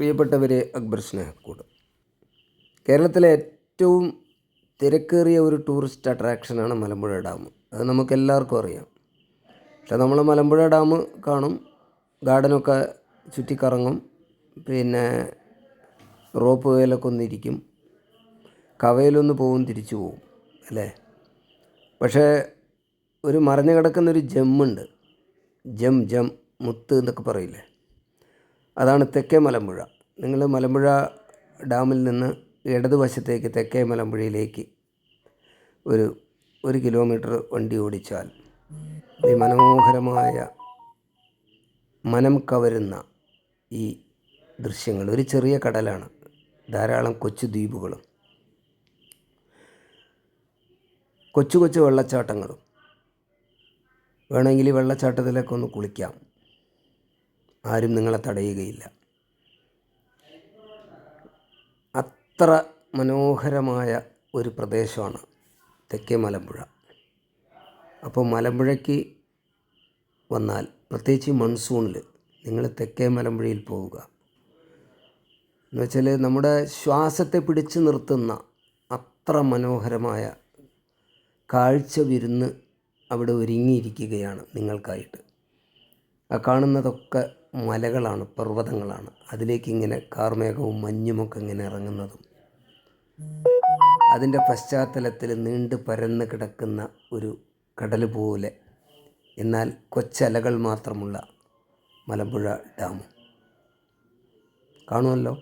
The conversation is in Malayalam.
പ്രിയപ്പെട്ടവരെ, അക്ബർ സ്നേഹക്കൂട്. കേരളത്തിലെ ഏറ്റവും തിരക്കേറിയ ഒരു ടൂറിസ്റ്റ് അട്രാക്ഷനാണ് മലമ്പുഴ ഡാം. അത് നമുക്കെല്ലാവർക്കും അറിയാം. പക്ഷെ നമ്മൾ മലമ്പുഴ ഡാം കാണും, ഗാർഡനൊക്കെ ചുറ്റിക്കറങ്ങും, പിന്നെ റോപ്പ് വേയിലൊക്കെ ഒന്നിരിക്കും, കവയിലൊന്ന് പോവും, തിരിച്ചു പോവും, അല്ലേ? പക്ഷേ ഒരു മറഞ്ഞു കിടക്കുന്നൊരു ജമ്മുണ്ട്. ജം മുത്ത് എന്നൊക്കെ പറയില്ലേ, അതാണ് തെക്കേ മലമ്പുഴ. നിങ്ങൾ മലമ്പുഴ ഡാമിൽ നിന്ന് ഇടതുവശത്തേക്ക് തെക്കേ മലമ്പുഴയിലേക്ക് ഒരു കിലോമീറ്റർ വണ്ടി ഓടിച്ചാൽ ഈ മനോഹരമായ മനം കവരുന്ന ഈ ദൃശ്യങ്ങൾ. ഒരു ചെറിയ കടലാണ്, ധാരാളം കൊച്ചു ദ്വീപുകളും കൊച്ചു കൊച്ചു വെള്ളച്ചാട്ടങ്ങളും. വേണമെങ്കിൽ ഈ വെള്ളച്ചാട്ടത്തിലൊക്കെ ഒന്ന് കുളിക്കാം, ആരും നിങ്ങളെ തടയുകയില്ല. അത്ര മനോഹരമായ ഒരു പ്രദേശമാണ് തെക്കേ മലമ്പുഴ. അപ്പോൾ മലമ്പുഴയ്ക്ക് വന്നാൽ, പ്രത്യേകിച്ച് മൺസൂണിൽ നിങ്ങൾ തെക്കേ മലമ്പുഴയിൽ പോവുക. എന്നുവെച്ചാൽ നമ്മുടെ ശ്വാസത്തെ പിടിച്ചു നിർത്തുന്ന അത്ര മനോഹരമായ കാഴ്ച വിരുന്ന് അവിടെ ഒരുങ്ങിയിരിക്കുകയാണ് നിങ്ങൾക്കായിട്ട്. ആ കാണുന്നതൊക്കെ മലകളാണ്, പർവ്വതങ്ങളാണ്. അതിലേക്കിങ്ങനെ കാർമേഘവും മഞ്ഞുമൊക്കെ ഇങ്ങനെ ഇറങ്ങുന്നതും, അതിൻ്റെ പശ്ചാത്തലത്തിൽ നീണ്ടു പരന്ന് കിടക്കുന്ന ഒരു കടൽ പോലെ, എന്നാൽ കൊച്ചലകൾ മാത്രമുള്ള മലമ്പുഴ ഡാം കാണുമല്ലോ.